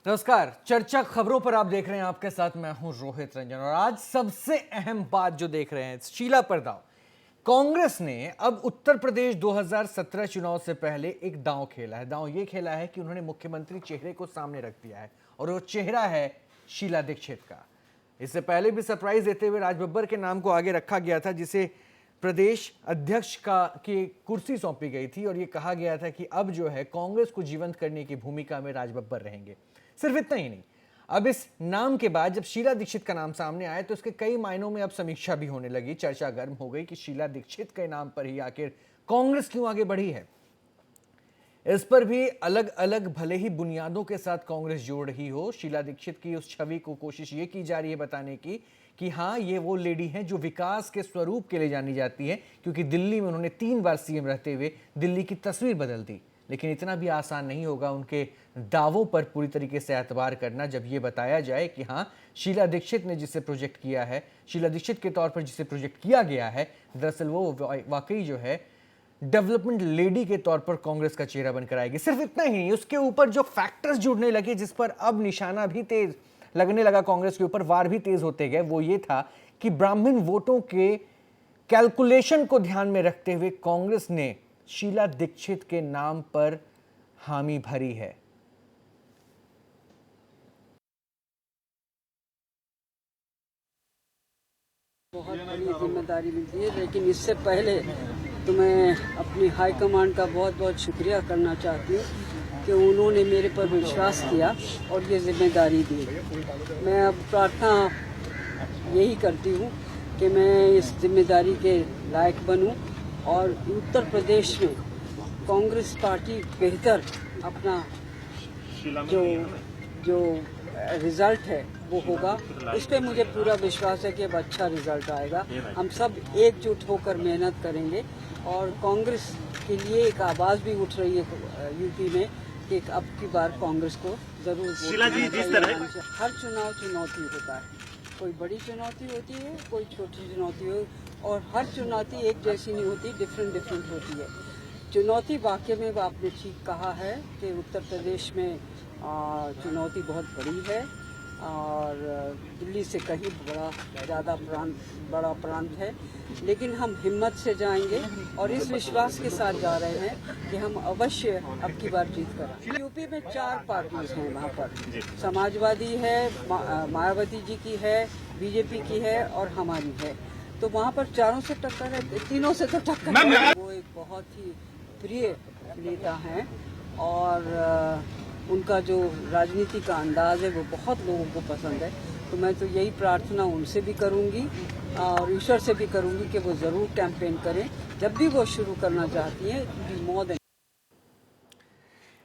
नमस्कार। चर्चा खबरों पर आप देख रहे हैं, आपके साथ मैं हूं रोहित रंजन। और आज सबसे अहम बात जो देख रहे हैं, शीला प्रदाव। कांग्रेस ने अब उत्तर प्रदेश 2017 चुनाव से पहले एक दांव खेला है। दांव ये खेला है कि उन्होंने मुख्यमंत्री चेहरे को सामने रख दिया है और वो चेहरा है शीला दीक्षित का। इससे पहले भी सरप्राइज देते हुए राज बब्बर के नाम को आगे रखा गया था, जिसे प्रदेश अध्यक्ष की कुर्सी सौंपी गई थी और ये कहा गया था कि अब जो है कांग्रेस को जीवंत करने की भूमिका में राज बब्बर रहेंगे। सिर्फ इतना ही नहीं, अब इस नाम के बाद जब शीला दीक्षित का नाम सामने आया तो उसके कई मायनों में अब समीक्षा भी होने लगी। चर्चा गर्म हो गई कि शीला दीक्षित के नाम पर ही आखिर कांग्रेस क्यों आगे बढ़ी है। इस पर भी अलग अलग भले ही बुनियादों के साथ कांग्रेस जोड़ रही हो, शीला दीक्षित की उस छवि को कोशिश ये की जा रही है बताने की कि हाँ, ये वो लेडी हैं जो विकास के स्वरूप के लिए जानी जाती है, क्योंकि दिल्ली में उन्होंने 3 बार सीएम रहते हुए दिल्ली की तस्वीर बदल दी। लेकिन इतना भी आसान नहीं होगा उनके दावों पर पूरी तरीके से एतबार करना, जब ये बताया जाए कि हाँ, शीला दीक्षित ने जिसे प्रोजेक्ट किया है, शीला दीक्षित के तौर पर जिसे प्रोजेक्ट किया गया है, दरअसल वो वाकई जो है डेवलपमेंट लेडी के तौर पर कांग्रेस का चेहरा बनकर आएगी। सिर्फ इतना ही नहीं, उसके ऊपर जो फैक्टर्स जुड़ने लगे, जिस पर अब निशाना भी तेज लगने लगा कांग्रेस के ऊपर, वार भी तेज होते गए, वो ये था कि ब्राह्मण वोटों के कैलकुलेशन को ध्यान में रखते हुए कांग्रेस ने शीला दीक्षित के नाम पर हामी भरी है। बहुत बड़ी जिम्मेदारी मिलती है, लेकिन इससे पहले तो मैं अपनी हाईकमांड का बहुत बहुत शुक्रिया करना चाहती हूँ कि उन्होंने मेरे पर विश्वास किया और ये जिम्मेदारी दी। मैं अब प्रार्थना यही करती हूँ कि मैं इस जिम्मेदारी के लायक बनूँ और उत्तर प्रदेश में कांग्रेस पार्टी बेहतर अपना जो रिजल्ट है वो होगा। उस पर मुझे पूरा विश्वास है कि अब अच्छा रिजल्ट आएगा। हम सब एकजुट होकर मेहनत करेंगे और कांग्रेस के लिए एक आवाज़ भी उठ रही है यूपी में कि अब की बार कांग्रेस को जरूर हर चुनाव चुनौती होता है, कोई बड़ी चुनौती होती है, कोई छोटी चुनौती हो, और हर चुनौती एक जैसी नहीं होती, डिफरेंट होती है। चुनौती वाकई में आपने ठीक कहा है कि उत्तर प्रदेश में चुनौती बहुत बड़ी है और दिल्ली से कहीं ज़्यादा बड़ा प्रांत है, लेकिन हम हिम्मत से जाएंगे और इस विश्वास के साथ जा रहे हैं कि हम अवश्य अब की बार जीत कर। यूपी में 4 पार्टीज हैं, वहाँ पर समाजवादी है, मायावती जी की है, बीजेपी की है और हमारी है। तो वहाँ पर चारों से टक्कर है, तीनों से तो टक्कर है। वो एक बहुत ही प्रिय नेता हैं और उनका जो राजनीति का अंदाज है वो बहुत लोगों को पसंद है। तो मैं तो यही प्रार्थना उनसे भी करूंगी और ईश्वर से भी करूंगी कि वो जरूर कैंपेन करें जब भी वो शुरू करना चाहती हैं। मोर देन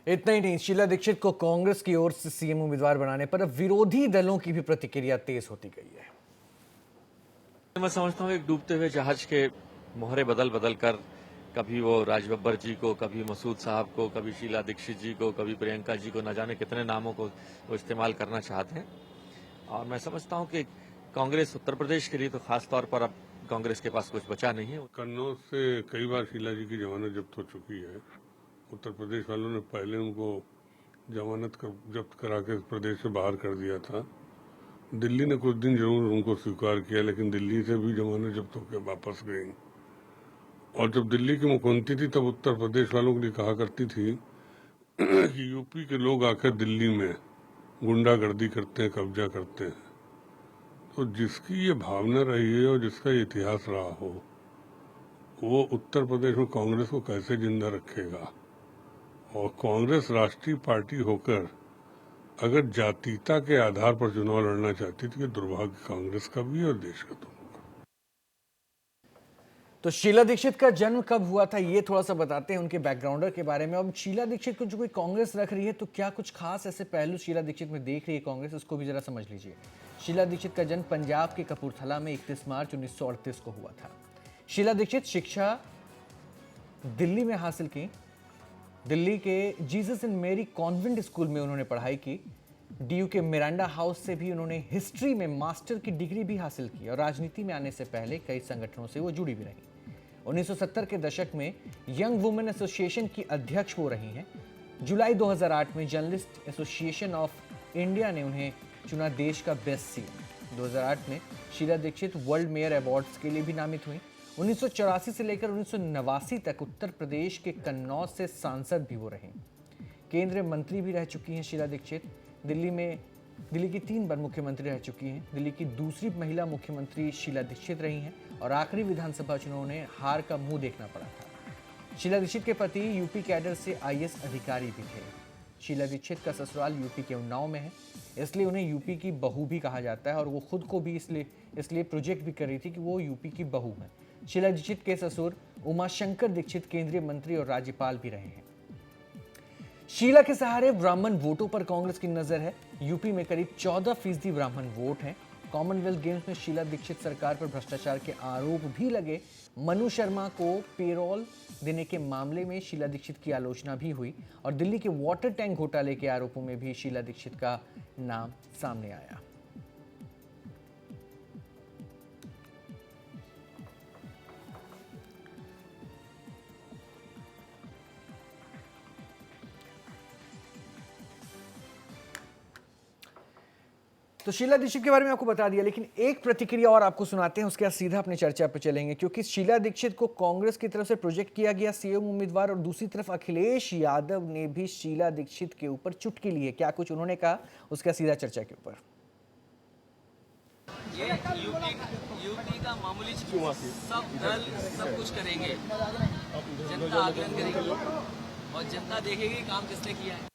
इतना ही नहीं, शीला दीक्षित को कांग्रेस की ओर से सीएम उम्मीदवार बनाने पर अब विरोधी दलों की भी प्रतिक्रिया तेज होती गई है। मैं समझता हूँ एक डूबते हुए जहाज के मोहरे बदल बदल कर कभी वो राज बब्बर जी को, कभी मसूद साहब को, कभी शीला दीक्षित जी को, कभी प्रियंका जी को, न जाने कितने नामों को वो इस्तेमाल करना चाहते हैं। और मैं समझता हूं कि कांग्रेस उत्तर प्रदेश के लिए तो खास तौर पर अब कांग्रेस के पास कुछ बचा नहीं है। कन्नौज से कई बार शीला जी की जमानत जब्त हो चुकी है। उत्तर प्रदेश वालों ने पहले उनको जमानत जब्त करा के प्रदेश से बाहर कर दिया था। दिल्ली ने कुछ दिन जरूर उनको स्वीकार किया, लेकिन दिल्ली से भी जमानत जब्त होकर वापस गई। और जब दिल्ली की मुख्यमंत्री थी तब उत्तर प्रदेश वालों के लिए कहा करती थी कि यूपी के लोग आकर दिल्ली में गुंडागर्दी करते हैं, कब्जा करते हैं। तो जिसकी ये भावना रही है और जिसका ये इतिहास रहा हो, वो उत्तर प्रदेश में कांग्रेस को कैसे जिंदा रखेगा। और कांग्रेस राष्ट्रीय पार्टी होकर अगर जातीयता के आधार पर चुनाव लड़ना चाहती थी, दुर्भाग्य कांग्रेस का भी और देश का दोनों का। तो शीला दीक्षित का जन्म कब हुआ था, ये थोड़ा सा बताते हैं उनके बैकग्राउंडर के बारे में। अब शीला दीक्षित को जो कोई कांग्रेस रख रही है तो क्या कुछ खास ऐसे पहलू शीला दीक्षित में देख रही है कांग्रेस, उसको भी जरा समझ लीजिए। शीला दीक्षित का जन्म पंजाब के कपूरथला में 31 मार्च 1938 को हुआ था। शीला दीक्षित शिक्षा दिल्ली में हासिल की। दिल्ली के जीसस एंड मेरी कॉन्वेंट स्कूल में उन्होंने पढ़ाई की। डीयू के मिरांडा हाउस से भी उन्होंने हिस्ट्री में मास्टर की डिग्री भी हासिल की और राजनीति में आने से पहले कई संगठनों से वो जुड़ी भी रही। 1970 के दशक में यंग वुमेन एसोसिएशन की अध्यक्ष हो रही हैं। जुलाई 2008 में जर्नलिस्ट एसोसिएशन ऑफ इंडिया ने उन्हें चुना देश का बेस्ट सीएम। 2008 में Sheila Dikshit world mayor awards के लिए भी नामित हुई। 1984 से लेकर 1989 तक उत्तर प्रदेश के कन्नौज से सांसद भी वो रहीं। केंद्रीय मंत्री भी रह चुकी हैं शीला दीक्षित। दिल्ली की 3 बार मुख्यमंत्री रह चुकी हैं। दिल्ली की दूसरी महिला मुख्यमंत्री शीला दीक्षित रही हैं और आखिरी विधानसभा चुनाव में हार का मुंह देखना पड़ा था। शीला दीक्षित के पति यूपी कैडर से आईएएस अधिकारी भी थे। शीला दीक्षित का ससुराल यूपी के उन्नाव में है, इसलिए उन्हें यूपी की बहू भी कहा जाता है और वो खुद को भी इसलिए प्रोजेक्ट भी कर रही थी कि वो यूपी की बहू है। शीला दीक्षित के ससुर उमाशंकर दीक्षित केंद्रीय मंत्री और राज्यपाल भी रहे हैं। शीला के सहारे ब्राह्मण वोटों पर कांग्रेस की नजर है। यूपी में करीब 14% ब्राह्मण वोट हैं। कॉमनवेल्थ गेम्स में शीला दीक्षित सरकार पर भ्रष्टाचार के आरोप भी लगे। मनु शर्मा को पेरोल देने के मामले में शीला दीक्षित की आलोचना भी हुई और दिल्ली के वाटर टैंक घोटाले के आरोपों में भी शीला दीक्षित का नाम सामने आया। तो शीला दीक्षित के बारे में आपको बता दिया, लेकिन एक प्रतिक्रिया और आपको सुनाते हैं, उसके बाद सीधा अपनी चर्चा पर चलेंगे। क्योंकि शीला दीक्षित को कांग्रेस की तरफ से प्रोजेक्ट किया गया सीएम उम्मीदवार और दूसरी तरफ अखिलेश यादव ने भी शीला दीक्षित के ऊपर चुटकी ली है। क्या कुछ उन्होंने कहा, उसका सीधा चर्चा के ऊपर। ये यूपी का मामूली सब दल सब कुछ करेंगे, जनता आकलन करेगी और जनता देखेगी काम किसने किया है।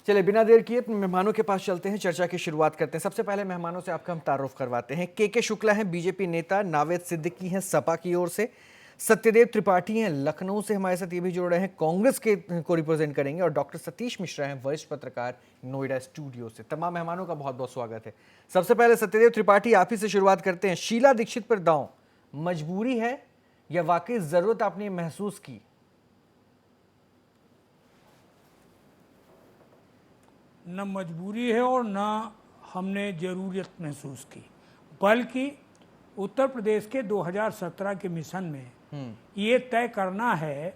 चलिए बिना देर किए अपने मेहमानों के पास चलते हैं, चर्चा की शुरुआत करते हैं। सबसे पहले मेहमानों से आपका हम तारुफ करवाते हैं। के शुक्ला हैं बीजेपी नेता, नावेद सिद्दीकी हैं सपा की ओर से, सत्यदेव त्रिपाठी हैं लखनऊ से हमारे साथ, ये भी जुड़ रहे हैं, कांग्रेस के को रिप्रेजेंट करेंगे, और डॉक्टर सतीश मिश्रा हैं वरिष्ठ पत्रकार नोएडा स्टूडियो से। तमाम मेहमानों का बहुत बहुत स्वागत है। सबसे पहले सत्यदेव त्रिपाठी, आप ही से शुरुआत करते हैं। शीला दीक्षित पर दांव मजबूरी है या वाकई जरूरत आपने महसूस की? न मजबूरी है और न हमने ज़रूरत महसूस की, बल्कि उत्तर प्रदेश के 2017 के मिशन में ये तय करना है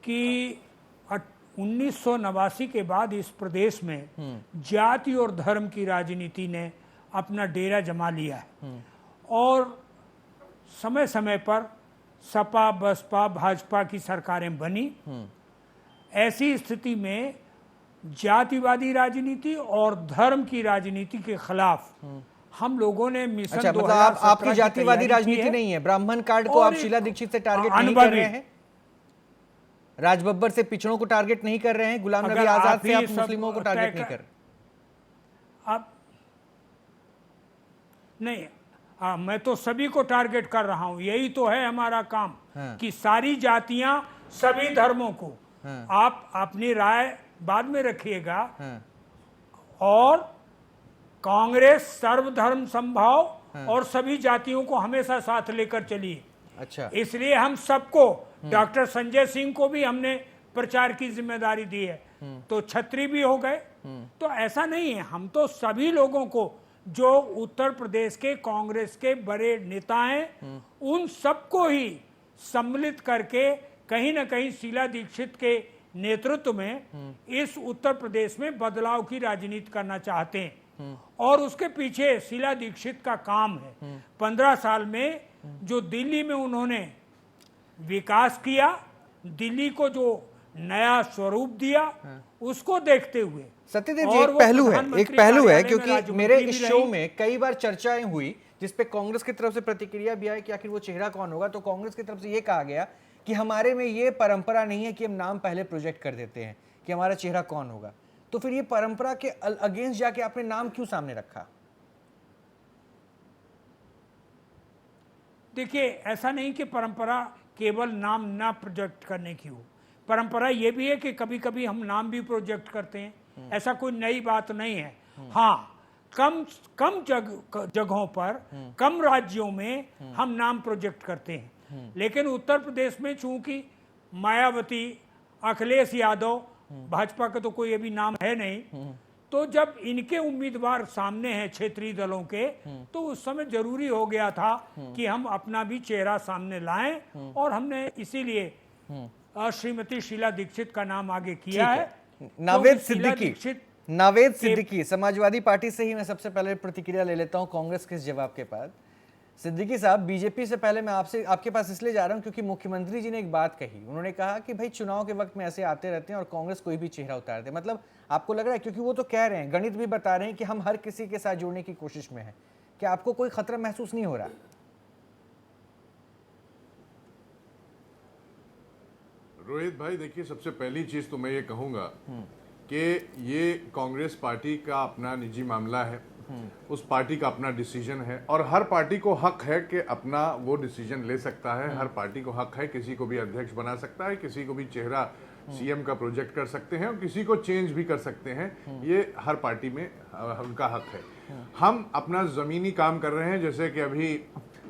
कि 1989 के बाद इस प्रदेश में जाति और धर्म की राजनीति ने अपना डेरा जमा लिया है और समय समय पर सपा बसपा भाजपा की सरकारें बनी। ऐसी स्थिति में जातिवादी राजनीति और धर्म की राजनीति के खिलाफ हम लोगों ने मिशन अच्छा, मतलब आपकी जातिवादी राजनीति नहीं है, ब्राह्मण कार्ड को आप शीला दीक्षित से टारगेट नहीं कर रहे हैं, राज बब्बर से पिछड़ों को टारगेट नहीं कर रहे हैं, गुलाम नबी आजाद से आप मुस्लिमों को टारगेट नहीं कर रहे? आप नहीं, मैं तो सभी को टारगेट कर रहा हूं, यही तो है हमारा काम। कि सारी जातियां सभी धर्मों को, आप अपनी राय बाद में रखिएगा। और कांग्रेस सर्वधर्म समभाव और सभी जातियों को हमेशा साथ लेकर चली। अच्छा, इसलिए हम सबको, डॉक्टर संजय सिंह को भी हमने प्रचार की जिम्मेदारी दी है, तो छत्री भी हो गए। तो ऐसा नहीं है, हम तो सभी लोगों को, जो उत्तर प्रदेश के कांग्रेस के बड़े नेता हैं, उन सबको ही सम्मिलित करके कहीं ना कहीं शीला दीक्षित के नेतृत्व में इस उत्तर प्रदेश में बदलाव की राजनीति करना चाहते हैं और उसके पीछे शीला दीक्षित का काम है। 15 साल में जो दिल्ली में उन्होंने विकास किया, दिल्ली को जो नया स्वरूप दिया, उसको देखते हुए सत्यदेव जी एक पहलू है क्योंकि मेरे इस शो में कई बार चर्चाएं हुई जिसपे कांग्रेस की तरफ से प्रतिक्रिया भी आई कि आखिर वो चेहरा कौन होगा। तो कांग्रेस की तरफ से ये कहा गया कि हमारे में ये परंपरा नहीं है कि हम नाम पहले प्रोजेक्ट कर देते हैं कि हमारा चेहरा कौन होगा। तो फिर ये परंपरा के अगेंस्ट जाके आपने नाम क्यों सामने रखा? देखिए, ऐसा नहीं कि परंपरा केवल नाम ना प्रोजेक्ट करने की हो, परंपरा ये भी है कि कभी कभी हम नाम भी प्रोजेक्ट करते हैं, ऐसा कोई नई बात नहीं है। हाँ, कम जगहों पर, कम राज्यों में हम नाम प्रोजेक्ट करते हैं, लेकिन उत्तर प्रदेश में चूंकि मायावती, अखिलेश यादव, भाजपा का तो कोई अभी नाम है नहीं, तो जब इनके उम्मीदवार सामने हैं क्षेत्रीय दलों के, तो उस समय जरूरी हो गया था कि हम अपना भी चेहरा सामने लाएं और हमने इसीलिए श्रीमती शीला दीक्षित का नाम आगे किया है। नावेद सिद्दीकी, नावेद सिद्दीकी, समाजवादी पार्टी से ही मैं सबसे पहले प्रतिक्रिया ले लेता हूं कांग्रेस के इस जवाब के बाद। सिद्दीकी साहब, बीजेपी से पहले मैं आपके पास इसलिए जा रहा हूं क्योंकि मुख्यमंत्री जी ने एक बात कही। उन्होंने कहा कि भाई चुनाव के वक्त में ऐसे आते रहते हैं और कांग्रेस कोई भी चेहरा उतारते हैं। मतलब आपको लग रहा है, क्योंकि वो तो कह रहे हैं, गणित भी बता रहे हैं कि हम हर किसी के साथ जुड़ने की कोशिश में हैं, क्या आपको कोई खतरा महसूस नहीं हो रहा? रोहित भाई, देखिए, सबसे पहली चीज तो मैं ये कहूंगा कि ये कांग्रेस पार्टी का अपना निजी मामला है, उस पार्टी का अपना डिसीजन है और हर पार्टी को हक है कि अपना वो डिसीजन ले सकता है। हर पार्टी को हक है, किसी को भी अध्यक्ष बना सकता है, किसी को भी चेहरा सीएम का प्रोजेक्ट कर सकते हैं और किसी को चेंज भी कर सकते हैं। ये हर पार्टी में उनका हक है। हम अपना जमीनी काम कर रहे हैं, जैसे कि अभी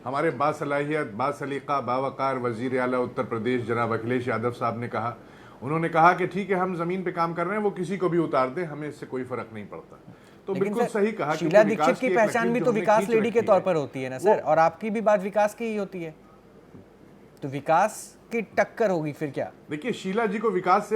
हमारे बासलाहियत, बासलीका, बावकार वजीर आला उत्तर प्रदेश जनाब अखिलेश यादव साहब ने कहा, उन्होंने कहा कि ठीक है, हम जमीन पे काम कर रहे हैं, वो किसी को भी उतार दें, हमें इससे कोई फर्क नहीं पड़ता। तो बिल्कुल सही कहा। शीला दीक्षित की पहचान भी तो विकास लेडी के तौर पर होती है ना सर, और आपकी भी बात विकास की ही होती है, तो विकास की टक्कर होगी फिर क्या? देखिए, शीला जी को विकास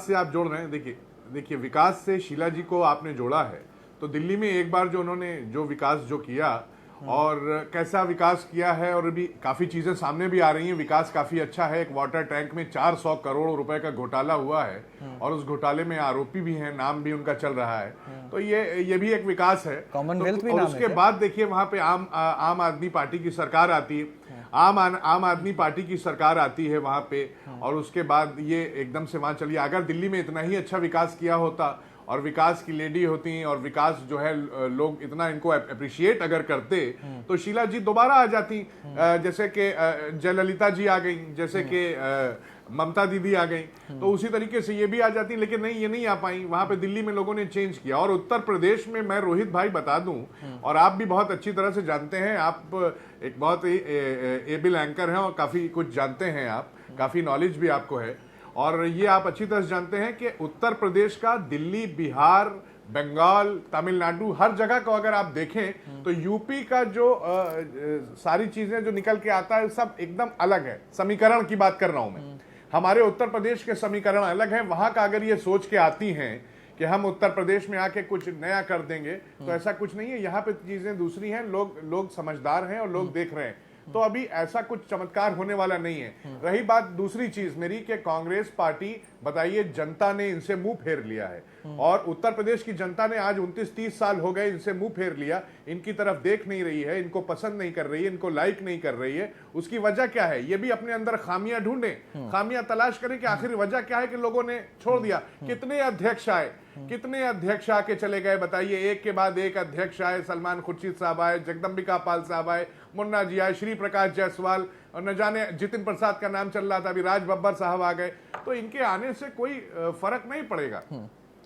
से आप जोड़ रहे हैं। देखिए विकास से शीला जी को आपने जोड़ा है, तो दिल्ली में एक बार जो उन्होंने जो विकास जो किया और कैसा विकास किया है, और अभी काफी चीजें सामने भी आ रही हैं। विकास काफी अच्छा है। एक वाटर टैंक में 400 करोड़ रुपए का घोटाला हुआ है और उस घोटाले में आरोपी भी हैं, नाम भी उनका चल रहा है, तो ये भी एक विकास है। कॉमनवेल्थ भी और नाम उसके है। बाद देखिए, वहां पे आम आदमी पार्टी की सरकार आती है, आम आदमी पार्टी की सरकार आती है वहां पे, और उसके बाद ये एकदम से वहां चलिए। अगर दिल्ली में इतना ही अच्छा विकास किया होता और विकास की लेडी होती और विकास जो है लोग इतना इनको अप्रिशिएट अगर करते, तो शीला जी दोबारा आ जाती। जैसे कि जयललिता जी आ गई, जैसे कि ममता दीदी आ गई, तो उसी तरीके से ये भी आ जाती। लेकिन नहीं, ये नहीं आ पाई। वहां पे दिल्ली में लोगों ने चेंज किया। और उत्तर प्रदेश में मैं रोहित भाई बता दूं, और आप भी बहुत अच्छी तरह से जानते हैं, आप एक बहुत ही एबल एंकर हैं और काफी कुछ जानते हैं, आप काफी नॉलेज भी आपको है, और ये आप अच्छी तरह से जानते हैं कि उत्तर प्रदेश का दिल्ली, बिहार, बंगाल, तमिलनाडु, हर जगह को अगर आप देखें तो यूपी का जो सारी चीजें जो निकल के आता है सब एकदम अलग है। समीकरण की बात कर रहा हूं मैं, हमारे उत्तर प्रदेश के समीकरण अलग है। वहां का अगर ये सोच के आती हैं कि हम उत्तर प्रदेश में आके कुछ नया कर देंगे, तो ऐसा कुछ नहीं है। यहाँ पे चीजें दूसरी हैं, लोग समझदार हैं और लोग देख रहे हैं, तो अभी ऐसा कुछ चमत्कार होने वाला नहीं है। रही बात दूसरी चीज मेरी कि कांग्रेस पार्टी, बताइए, जनता ने इनसे मुंह फेर लिया है, और उत्तर प्रदेश की जनता ने आज 29-30 साल हो गए इनसे मुंह फेर लिया, इनकी तरफ देख नहीं रही है, इनको पसंद नहीं कर रही है, इनको लाइक नहीं कर रही है। उसकी वजह क्या है? ये भी अपने अंदर खामियां ढूंढें, खामियां तलाश करें कि आखिर वजह क्या है कि लोगों ने छोड़ दिया। कितने अध्यक्ष आके चले गए, बताइए, एक के बाद एक अध्यक्ष आए। सलमान खुर्शीद साहब आए, जगदम्बिका पाल साहब आए, मुन्ना जी आए, श्री प्रकाश जायसवाल, और न जाने जितिन प्रसाद का नाम चल रहा था, अभी राज बब्बर साहब आ गए। तो इनके आने से कोई फर्क नहीं पड़ेगा,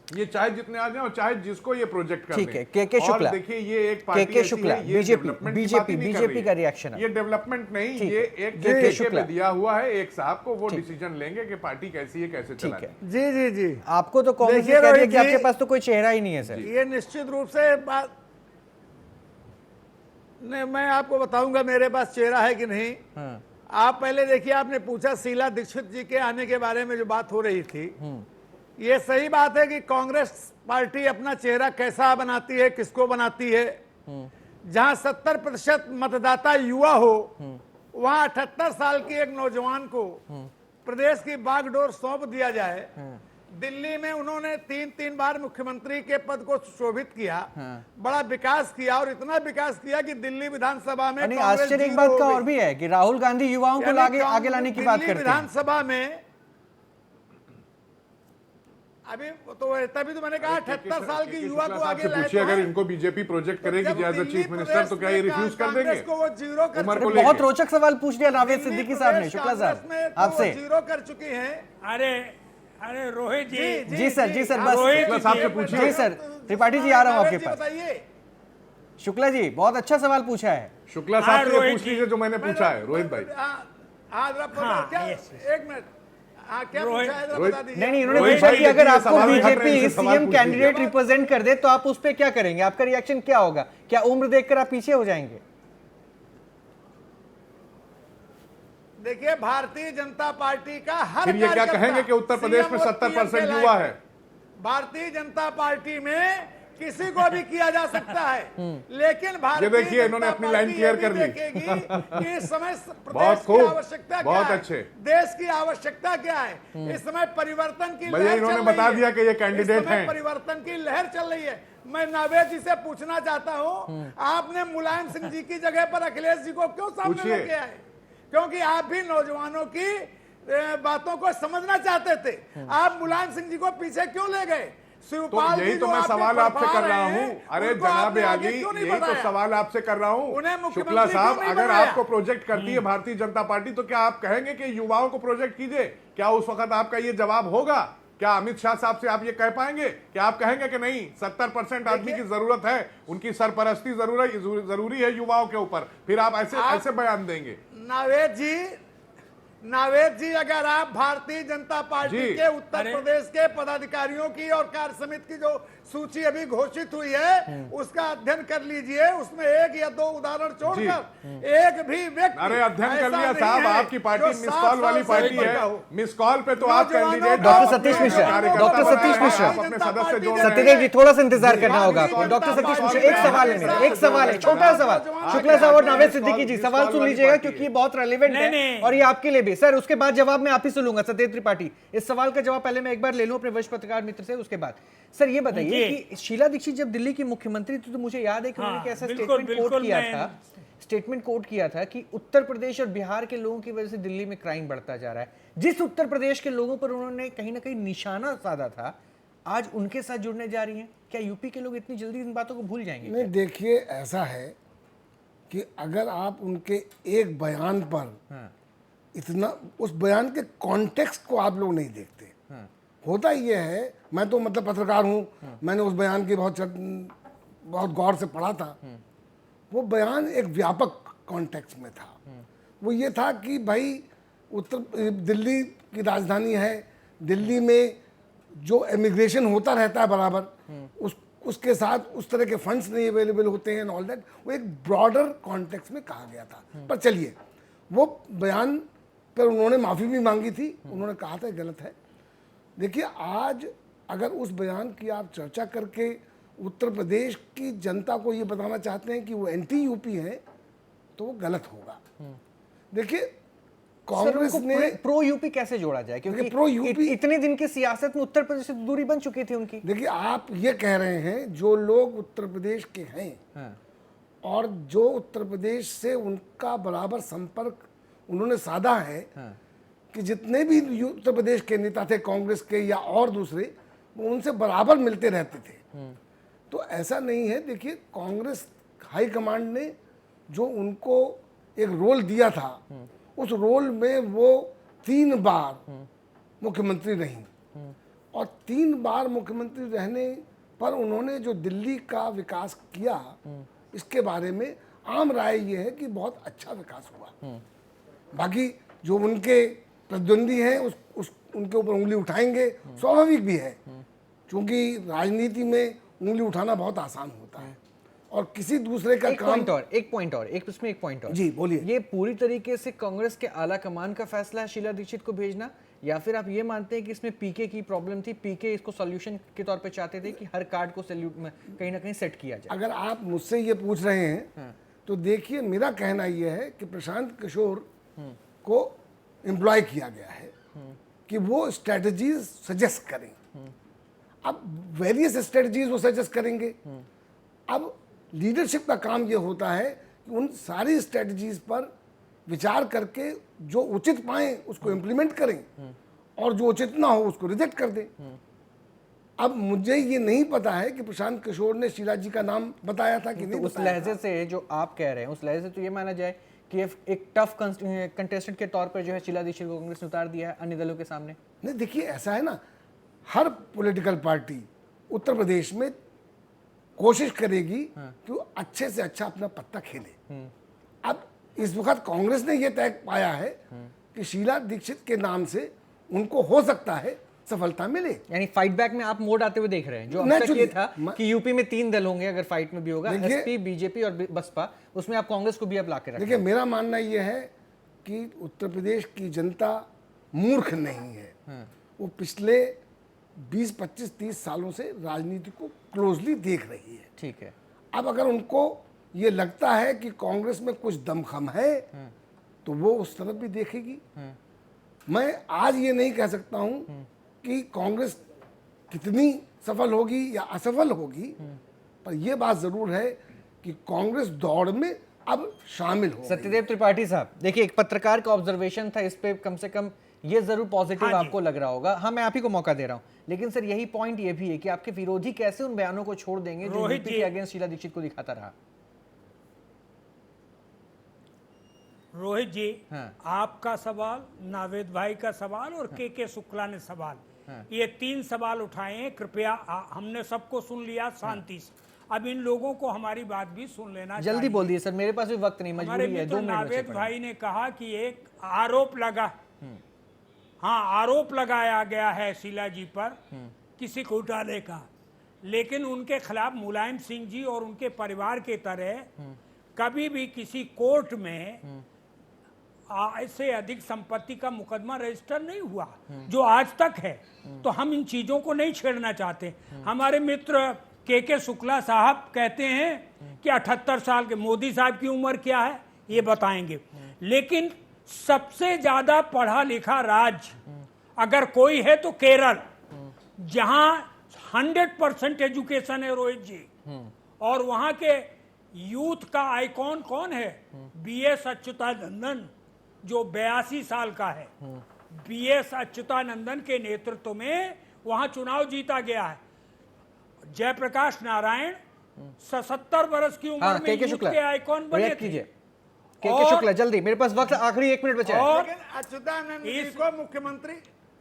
ये चाहे जितने आ जाए और चाहे जिसको ये प्रोजेक्ट कर ठीक है। के शुक्ला, देखिए, ये एक पार्टी के शुक्ला, बीजेपी का रिएक्शन है। ये डेवलपमेंट नहीं, ये एक के पे दिया हुआ है एक साहब को, वो डिसीजन लेंगे कि पार्टी कैसी है, कैसे चलानी है। जी जी जी, आपको तो कांग्रेस देखिए कह रही है कि रोहित आपके जी, पास तो कोई चेहरा ही नहीं है सर। ये निश्चित रूप से बात नहीं, मैं आपको बताऊंगा मेरे पास चेहरा है कि नहीं। आप पहले देखिए, आपने पूछा शीला दीक्षित जी के आने के बारे में जो बात हो रही थी, ये सही बात है कि कांग्रेस पार्टी अपना चेहरा कैसा बनाती है, किसको बनाती है। जहां 70% मतदाता युवा हो, वहां 78 साल की एक नौजवान को प्रदेश की बागडोर सौंप दिया जाए। दिल्ली में उन्होंने 3 बार मुख्यमंत्री के पद को सुशोभित किया, बड़ा विकास किया, और इतना विकास किया कि दिल्ली विधानसभा में नहीं, आश्चर्य एक बात का और भी है कि राहुल गांधी युवाओं को आगे लाने की बात करते हैं। विधानसभा में अभी तो तभी तो मैंने कहा 78 साल की युवा को आगे लाए। पूछिए, अगर इनको बीजेपी प्रोजेक्ट करेगी एज अ चीफ मिनिस्टर, तो क्या ये रिफ्यूज कर देंगे? वो जीरो कर उम्र को चुके हैं। बहुत रोचक सवाल पूछ दिया नावेद सिद्दीकी साहब ने। शुक्ला साहब, आपसे। जीरो कर चुके हैं। अरे रोहित जी, जी सर, बस शुक्ला साहब से पूछिए। जी सर, त्रिपाठी जी आ रहा हूं आपके पास। बताइए, शुक्ला जी, बहुत अच्छा सवाल पूछा है। शुक्ला साहब से पूछ लीजिए जो मैंने पूछा है, रोहित भाई। एक मिनट, क्या पूछा है जरा बता दीजिए। नहीं, उन्होंने रोहित पूछा भाई, कि अगर देखिए, आपको सवाल उठा रहे हैं, बीजेपी इनसे सवाल सीएम पूछिए। कैंडिडेट रिप्रेजेंट कर दे तो आप उस पर क्या करेंगे? आपका रिएक्शन क्या होगा? क्या उम्र देखकर आप पीछे हो जाएंगे? देखिए, भारतीय जनता पार्टी का हर फिर ये क्या कहेंगे कि उत्तर प्रदेश में 70% युवा है? भारतीय जनता पार्टी में किसी को भी किया जा सकता है, लेकिन भारतीय ये देखिए, इन्होंने जनता अपनी लाइन पार्टी क्लियर ये कर भी ली। देखेगी कि इस समय बहुत प्रदेश की खूब, आवश्यकता क्या बहुत है, अच्छे। देश की आवश्यकता क्या है। इस समय परिवर्तन की भैया, लहर इन्होंने चल रही बता है। दिया कि ये इस कैंडिडेट समय हैं। परिवर्तन की लहर चल रही है। मैं नावेद जी से पूछना चाहता हूँ, आपने मुलायम सिंह जी की जगह पर अखिलेश जी को क्यों सामने पूछिए। लेके आए? क्योंकि आप भी नौजवानों की बातों को समझना चाहते थे। आप मुलायम सिंह जी को पीछे क्यों ले गए? तो शिवपाल यही जी तो जो मैं आपने सवाल आपसे फड़फड़ा कर रहा रहे हैं, हूँ। अरे उनको जनाब आपने आगे आली, क्यों नहीं यही तो बताया? सवाल आपसे कर रहा हूँ। उन्हें मुख्यमंत्री शुक्ला साहब, क्यों नहीं अगर बनाया? आपको प्रोजेक्ट करती है भारतीय जनता पार्टी, तो क्या आप कहेंगे कि युवाओं को प्रोजेक्ट कीजिए? क्या उस वक्त आपका ये जवाब होगा? क्या अमित शाह साहब से आप ये कह पाएंगे? क्या आप कहेंगे कि नहीं, 70% आदमी की जरूरत है, उनकी सरपरस्ती जरूरी है युवाओं के ऊपर? फिर आप ऐसे बयान देंगे? नावेद जी, अगर आप भारतीय जनता पार्टी जी। के उत्तर प्रदेश के पदाधिकारियों की और कार्य समिति की जो सूची अभी घोषित हुई है, उसका अध्ययन कर लीजिए। उसमें एक या दो उदाहरण छोड़कर एक भी व्यक्ति अरे अध्ययन कर ऐसा लिया नहीं साहब, है आपकी पार्टी जो मिस 7 कॉल वाली साल से पार्टी ऊपर है। का हो। मिस कॉल पे तो आप नौजवानों कैंडिडेट, को- डॉक्टर सतीश मिश्रा, नौजवानों डॉक्टर सतीश मिश्रा, सत्यदेव जी थोड़ा सा इंतजार करना होगा आपको। डॉक्टर सतीश मिश्रा, एक सवाल है मेरा, एक सवाल है, छोटा सवाल। शुक्ला साहब और नावेद सिद्दीकी जी, सवाल सुन लीजिएगा क्योंकि ये बहुत रेलेवेंट है और ये आपके लिए भी। सर, उसके बाद जवाब मैं आप ही से लूंगा। सत्येंद्र त्रिपाठी, इस सवाल का जवाब पहले मैं एक बार ले लूं अपने वरिष्ठ पत्रकार मित्र से, उसके बाद सर ये बताइए कि शीला दीक्षित जब दिल्ली की मुख्यमंत्री थी तो मुझे याद है कि उन्होंने ऐसा स्टेटमेंट कोट किया था कि उत्तर प्रदेश और बिहार के लोगों की वजह से दिल्ली में क्राइम बढ़ता जा रहा है। जिस उत्तर प्रदेश के लोगों पर उन्होंने कहीं ना कहीं निशाना साधा था, आज उनके साथ जुड़ने जा रही हैं। क्या यूपी के लोग इतनी जल्दी इन बातों को भूल जाएंगे? नहीं, देखिए ऐसा है कि अगर आप उनके एक बयान पर इतना, उस बयान के कॉन्टेक्स्ट को आप लोग नहीं देखते। होता ये है, मैं तो मतलब पत्रकार हूँ, मैंने उस बयान की बहुत गौर से पढ़ा था। वो बयान एक व्यापक कॉन्टेक्स्ट में था। वो ये था कि भाई दिल्ली की राजधानी है, दिल्ली में जो इमिग्रेशन होता रहता है बराबर, उसके साथ उस तरह के फंड्स नहीं अवेलेबल होते हैं, ऑल दैट। वो एक ब्रॉडर कॉन्टेक्स्ट में कहा गया था। पर चलिए, वो बयान पर उन्होंने माफ़ी भी मांगी थी, उन्होंने कहा था गलत है। देखिए, आज अगर उस बयान की आप चर्चा करके उत्तर प्रदेश की जनता को ये बताना चाहते हैं कि वो एंटी यूपी है, तो वो गलत होगा। देखिए, कांग्रेस ने प्रो यूपी कैसे जोड़ा जाए? क्योंकि प्रो यूपी इतने दिन की सियासत में उत्तर प्रदेश से दूरी बन चुकी थी उनकी। देखिए, आप ये कह रहे हैं जो लोग उत्तर प्रदेश के हैं और जो उत्तर प्रदेश से उनका बराबर संपर्क उन्होंने साधा है, कि जितने भी उत्तर प्रदेश के नेता थे, कांग्रेस के या और दूसरे, वो उनसे बराबर मिलते रहते थे। तो ऐसा नहीं है। देखिए, कांग्रेस हाईकमांड ने जो उनको एक रोल दिया था, उस रोल में वो 3 बार मुख्यमंत्री रही और 3 बार मुख्यमंत्री रहने पर उन्होंने जो दिल्ली का विकास किया, इसके बारे में आम राय ये है कि बहुत अच्छा विकास हुआ। बाकी जो उनके प्रतिद्वंदी हैं उनके ऊपर उंगली उठाएंगे, स्वाभाविक भी है, क्योंकि राजनीति में उंगली उठाना बहुत आसान होता है और किसी दूसरे का एक काम। एक पॉइंट और जी बोलिए। ये पूरी तरीके से कांग्रेस के आला कमान का फैसला है शीला दीक्षित को भेजना, या फिर आप ये मानते हैं कि इसमें पीके की प्रॉब्लम थी, पीके इसको सॉल्यूशन के तौर पे चाहते थे कि हर कार्ड को कहीं ना कहीं सेट किया जाए? अगर आप मुझसे ये पूछ रहे हैं तो देखिए, मेरा कहना यह है कि प्रशांत किशोर को एम्प्लॉय किया गया है कि वो स्ट्रेटजीज सजेस्ट करें। अब वेरियस स्ट्रेटजीज वो सजेस्ट करेंगे। अब लीडरशिप का काम ये होता है कि उन सारी स्ट्रेटजीज पर विचार करके जो उचित पाएं उसको इम्प्लीमेंट करें और जो उचित ना हो उसको रिजेक्ट कर दें। अब मुझे ये नहीं पता है कि प्रशांत किशोर ने शीला जी का नाम बताया था कि नहीं उस बताया लहजे से जो आप कह रहे हैं, उस लहजे से तो ये माना जाए कि एक टफ कंटेस्टेंट के तौर पर जो है शीला दीक्षित को कांग्रेस ने उतार दिया है अन्य दलों के सामने। नहीं, देखिए ऐसा है ना, हर पॉलिटिकल पार्टी उत्तर प्रदेश में कोशिश करेगी कि वो अच्छे से अच्छा अपना पत्ता खेले। अब इस वक्त कांग्रेस ने यह तय पाया है कि शीला दीक्षित के नाम से उनको हो सकता है सफलता मिले। यानी फाइट बैक में आप मोड आते हुए देख रहे हैं। जो अब तक ये था कि यूपी में 3 दल होंगे अगर फाइट में भी होगा, एसपी, बीजेपी और बसपा, उसमें आप कांग्रेस को भी अब लाके रखें। देखिए, मेरा मानना यह है कि उत्तर प्रदेश की जनता मूर्ख नहीं है। वो पिछले 20, 25, 30 सालों से राजनीति को क्लोजली देख रही है। ठीक है। अब अगर उनको ये लगता है कि कांग्रेस में कुछ दमखम है तो वो उस तरफ भी देखेगी। मैं आज ये नहीं कह सकता हूं कि कांग्रेस कितनी सफल होगी या असफल होगी, पर यह बात जरूर है कि कांग्रेस दौड़ में अब शामिल हो गई। सत्यदेव त्रिपाठी साहब, देखिए एक पत्रकार का ऑब्जर्वेशन था, इस पे कम से कम ये जरूर पॉजिटिव हाँ जी। आपको लग रहा होगा। हाँ, मैं आप ही को मौका दे रहा हूँ, लेकिन सर यही पॉइंट ये भी है कि आपके विरोधी कैसे उन बयानों को छोड़ देंगे जो रोहित यूपी जी। के अगेंस्ट शीला दीक्षित को दिखाता रहा। रोहित जी, हाँ। आपका सवाल, नावेद भाई का सवाल और के शुक्ला ने सवाल, ये 3 सवाल उठाए हैं। कृपया हमने सबको सुन लिया शांति से, अब इन लोगों को हमारी बात भी सुन लेना जल्दी चाहिए। बोल दिए सर, मेरे पास भी वक्त नहीं, हमारे मजबूरी है। मित्र 2 मिनट नावेद भाई ने कहा कि एक आरोप लगा, हाँ आरोप लगाया गया है शीला जी पर किसी घोटाले का, लेकिन उनके खिलाफ मुलायम सिंह जी और उनके परिवार के तरह कभी भी किसी कोर्ट में ऐसे अधिक संपत्ति का मुकदमा रजिस्टर नहीं हुआ जो आज तक है। तो हम इन चीजों को नहीं छेड़ना चाहते। हमारे मित्र के शुक्ला साहब कहते हैं कि 78 साल के, मोदी साहब की उम्र क्या है ये बताएंगे, लेकिन सबसे ज्यादा पढ़ा लिखा राज्य अगर कोई है तो केरल, जहां 100% एजुकेशन है रोहित जी, और वहां के यूथ का आइकॉन कौन है? बीएस अच्युतानंदन, जो 82 साल का है। बीएस अच्युतानंदन के नेतृत्व में वहां चुनाव जीता गया है। जयप्रकाश नारायण 77 वर्ष की उम्र में यूथ के आइकॉन बने थे। के शुक्ला, जल्दी, मेरे पास वक्त आखिरी 1 मिनट बचा है। और लेकिन अच्युतानंद जी को मुख्यमंत्री,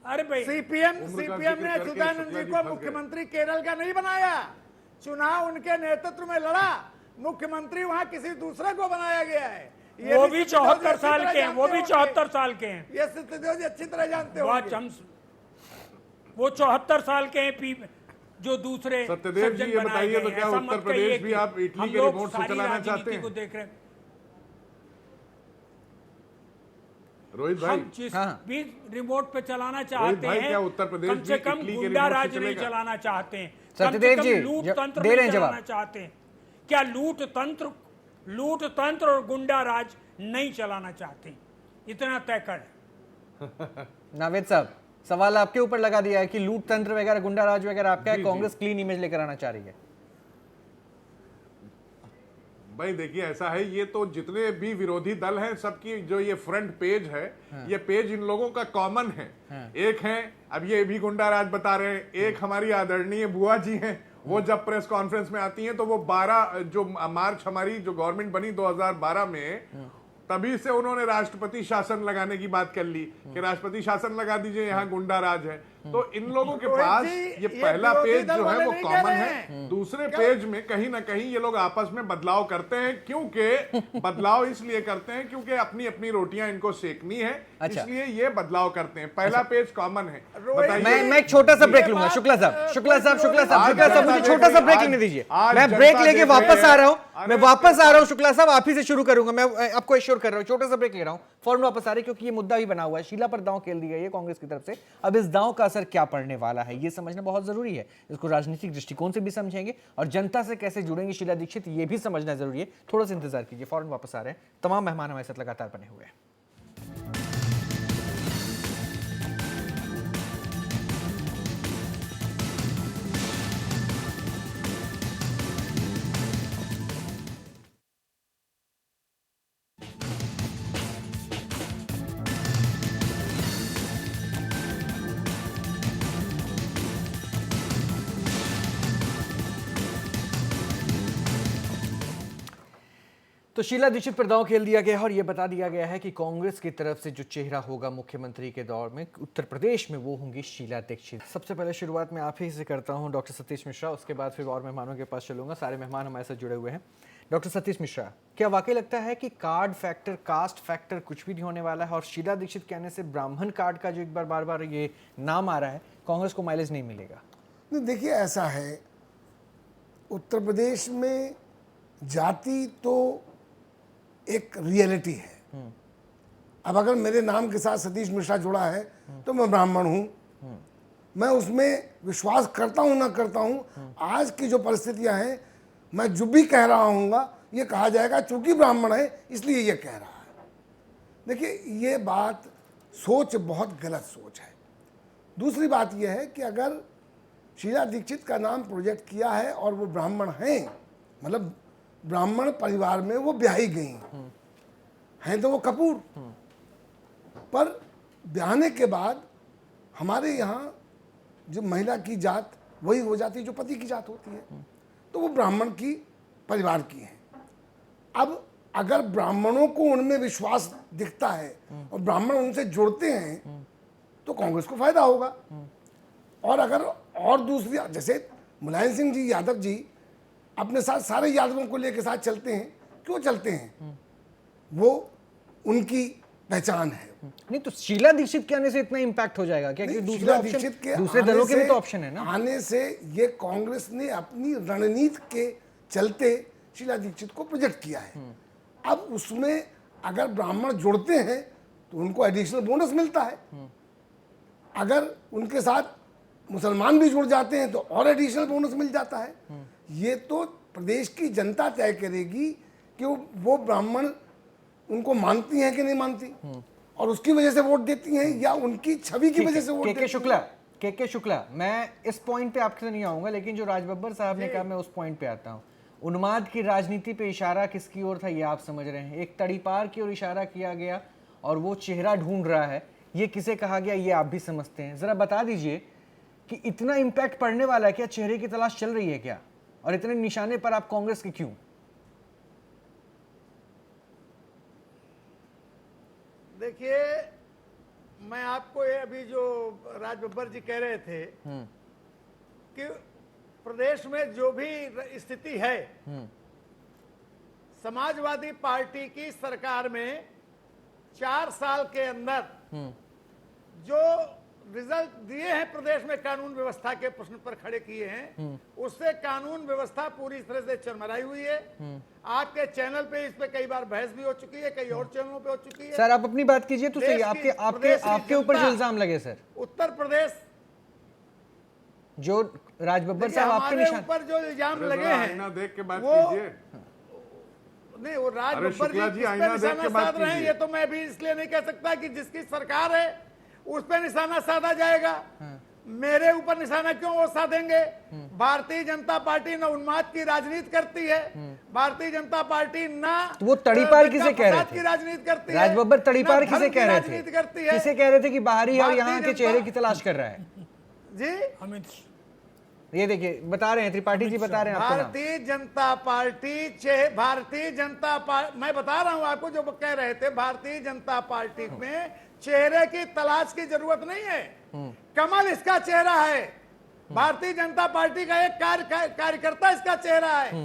अरे भाई, सीपीएम उम्र का ने जिक्र करके अच्युतानंद शुक्ला जी जी को फंस गए। मुख्यमंत्री केरल का नहीं बनाया, चुनाव उनके नेतृत्व में लड़ा, मुख्यमंत्री वहां किसी दूसरे को बनाया गया है। ये वो भी सत्यदेव 74 जी अच्छी साल तरह के हैं, वो भी जानते 74 साल के हैं। होंगे। ये सत्यदेव जी अच्छी तरह जानते हो। वो 74 साल के हैं, जो दूसरे सत्यदेव जी, सज्जन ये बनाए बताइए गए तो हैं। क्या ऐसा उत्तर मत प्रदेश कहिए भी कि आप इटली हम के लोग रिमोट से सारी चलाना राजनीति चाहते हैं? को देख रहे हैं। रोहित भाई, हम जिस हाँ। भी रिमोट पे चलाना रोहित चाहते भाई, हैं, क्या उत्तर प्रदेश कम से भी कम इटली के गुंडा रिमोट से राज नहीं चलेगा? चलाना चाहते हैं, कम से सत्यदेव कम जी, लूट तंत्र दे नहीं रहे हैं जवाब। चलाना चाहते हैं। क्या लूट तंत्र और गुंडा राज नहीं चलाना चाहते? इतना तय कर। नावेद साहब, सवाल आपके ऊपर लगा दिया है कि लूट तंत्र वगैरह, गुंडा राज वगैरह आपका है, कांग्रेस क्लीन इमेज लेकर आना चाह रही है। भाई देखिए, ऐसा है, ये तो जितने भी विरोधी दल हैं सबकी जो ये फ्रंट पेज है, ये पेज इन लोगों का कॉमन है। एक है, अब ये भी गुंडा राज बता रहे हैं, एक हमारी आदरणीय बुआ जी हैं, वो जब प्रेस कॉन्फ्रेंस में आती हैं तो वो 12 जो मार्च हमारी जो गवर्नमेंट बनी 2012 में, तभी से उन्होंने राष्ट्रपति शासन लगाने की बात कर ली कि राष्ट्रपति शासन लगा दीजिए, यहाँ गुंडा राज है। तो इन लोगों के रोहित पास जी, ये ये पहला विरोधी पेज दल जो है वाले वो नहीं कह कॉमन रहे है। हैं। दूसरे पेज में कहीं ना कहीं ये लोग आपस में बदलाव करते हैं, क्योंकि बदलाव इसलिए करते हैं क्योंकि अपनी अपनी रोटियां इनको सेकनी है, अच्छा। इसलिए ये बदलाव करते हैं। पहला पेज कॉमन है। रोहित मैं एक छोटा सा ब्रेक लूंगा। शुक्ला साहब मुझे छोटा सा ब्रेक लेने दीजिए। मैं ब्रेक लेके वापस आ रहा हूं, शुक्ला साहब आप ही से शुरू करूंगा। मैं आपको एश्योर कर रहा हूं, छोटा सा ब्रेक ले रहा हूं, फौरन वापस आ रहे, क्योंकि ये मुद्दा भी बना हुआ है। शीला पर दांव खेल दी गई है कांग्रेस की तरफ से। अब इस दांव का असर क्या पड़ने वाला है, ये समझना बहुत जरूरी है। इसको राजनीतिक दृष्टिकोण से भी समझेंगे और जनता से कैसे जुड़ेंगे शीला दीक्षित, ये भी समझना जरूरी है। थोड़ा सा इंतजार कीजिए, फौरन वापस आ रहे हैं। तमाम मेहमान हमारे साथ लगातार बने हुए हैं। तो शीला दीक्षित पर दांव खेल दिया गया है और यह बता दिया गया है कि कांग्रेस की तरफ से जो चेहरा होगा मुख्यमंत्री के दौर में उत्तर प्रदेश में, वो होंगी शीला दीक्षित। सबसे पहले शुरुआत मैं आप ही से करता हूं, डॉक्टर सतीश मिश्रा, उसके बाद फिर और मेहमानों के पास चलूंगा। सारे मेहमान हमारे साथ जुड़े हुए हैं। डॉक्टर सतीश मिश्रा, क्या वाकई लगता है कि कार्ड फैक्टर, कास्ट फैक्टर कुछ भी नहीं होने वाला है और शीला दीक्षित कहने से ब्राह्मण कार्ड का जो एक बार बार बार ये नाम आ रहा है, कांग्रेस को माइलेज नहीं मिलेगा? नहीं, देखिए ऐसा है, उत्तर प्रदेश में जाति तो एक रियलिटी है। अब अगर मेरे नाम के साथ सतीश मिश्रा जुड़ा है तो मैं ब्राह्मण हूं, मैं उसमें विश्वास करता हूं ना करता हूं, आज की जो परिस्थितियां हैं, मैं जो भी कह रहा हूँगा ये कहा जाएगा चूंकि ब्राह्मण है इसलिए ये कह रहा है। देखिए, ये बात सोच बहुत गलत सोच है। दूसरी बात यह है कि अगर शीला दीक्षित का नाम प्रोजेक्ट किया है और वो ब्राह्मण हैं, मतलब ब्राह्मण परिवार में वो ब्याही गई हैं तो वो कपूर, पर ब्याहने के बाद हमारे यहाँ जो महिला की जात वही हो जाती है जो पति की जात होती है, तो वो ब्राह्मण की परिवार की है। अब अगर ब्राह्मणों को उनमें विश्वास दिखता है और ब्राह्मण उनसे जुड़ते हैं तो कांग्रेस को फायदा होगा। और अगर और दूसरी, जैसे मुलायम सिंह जी यादव जी अपने साथ सारे यादवों को लेकर साथ चलते हैं, क्यों चलते हैं? वो उनकी पहचान है। नहीं तो शीला दीक्षित के आने से इतना इम्पैक्ट हो जाएगा क्या? क्योंकि दूसरे दीक्षित के दूसरे दलों के भी तो ऑप्शन है ना। आने से ये कांग्रेस ने अपनी रणनीति के चलते शीला दीक्षित को प्रोजेक्ट किया है। अब उसमें अगर ब्राह्मण जुड़ते हैं तो उनको एडिशनल बोनस मिलता है, अगर उनके साथ मुसलमान भी जुड़ जाते हैं तो और एडिशनल बोनस मिल जाता है। ये तो प्रदेश की जनता तय करेगी कि वो ब्राह्मण उनको मानती हैं कि नहीं मानती और उसकी वजह से वोट देती हैं या उनकी छवि की वजह से वोट देती हैं। के शुक्ला, मैं इस पॉइंट पे आपसे नहीं आऊंगा, लेकिन जो राज बब्बर साहब ने कहा मैं उस पॉइंट पे आता हूं। उन्माद की राजनीति पे इशारा किसकी ओर था ये आप समझ रहे हैं? एक तड़ीपार की ओर इशारा किया गया और वो चेहरा ढूंढ रहा है, ये किसे कहा गया ये आप भी समझते हैं। जरा बता दीजिए कि इतना इम्पैक्ट पड़ने वाला है क्या? चेहरे की तलाश चल रही है क्या? और इतने निशाने पर आप कांग्रेस के क्यों? देखिए, मैं आपको ये अभी जो राज बब्बर जी कह रहे थे कि प्रदेश में जो भी स्थिति है, समाजवादी पार्टी की सरकार में 4 साल के अंदर जो रिजल्ट दिए हैं प्रदेश में कानून व्यवस्था के प्रश्न पर खड़े किए हैं, उससे कानून व्यवस्था पूरी तरह से चरमराई हुई है। आपके चैनल पे इस पे कई बार बहस भी हो चुकी है, कई और चैनलों पे हो चुकी है। सर आप अपनी बात कीजिए तो सही। आपके ऊपर जो इल्जाम लगे सर, उत्तर प्रदेश जो राज बब्बर साहब आपके निशान ऊपर जो इल्जाम लगे हैं, आईना देख के बात वो कीजिए। नहीं, वो राज अरे बब्बर शुक्ला जी जी, आईना देख के बात साध रहे हैं। कीजिए। ये तो मैं भी इसलिए नहीं कह सकता कि जिसकी सरकार है उस पर निशाना साधा जाएगा। मेरे ऊपर निशाना क्यों वो साधेंगे? भारतीय जनता पार्टी न उन्माद की राजनीति करती है, भारतीय जनता पार्टी ना तो वो तड़ीपार किसे कह रहे थे? की राजनीति करती है। राज बब्बर तड़ीपार किसे कह रहे राजनीति करती थे? है। किसे कह रहे थे कि बाहरी और भारतीय यहाँ के जनता- चेहरे की तलाश कर रहा है? जी, अमित ये देखिए बता रहे हैं, त्रिपाठी जी बता रहे हैं आपका नाम। भारतीय जनता पार्टी भारतीय जनता पार्टी, मैं बता रहा हूं आपको, जो कह रहे थे भारतीय जनता पार्टी में चेहरे की तलाश की जरूरत नहीं है। कमल इसका चेहरा है, भारतीय जनता पार्टी का एक कार्यकर्ता इसका चेहरा है।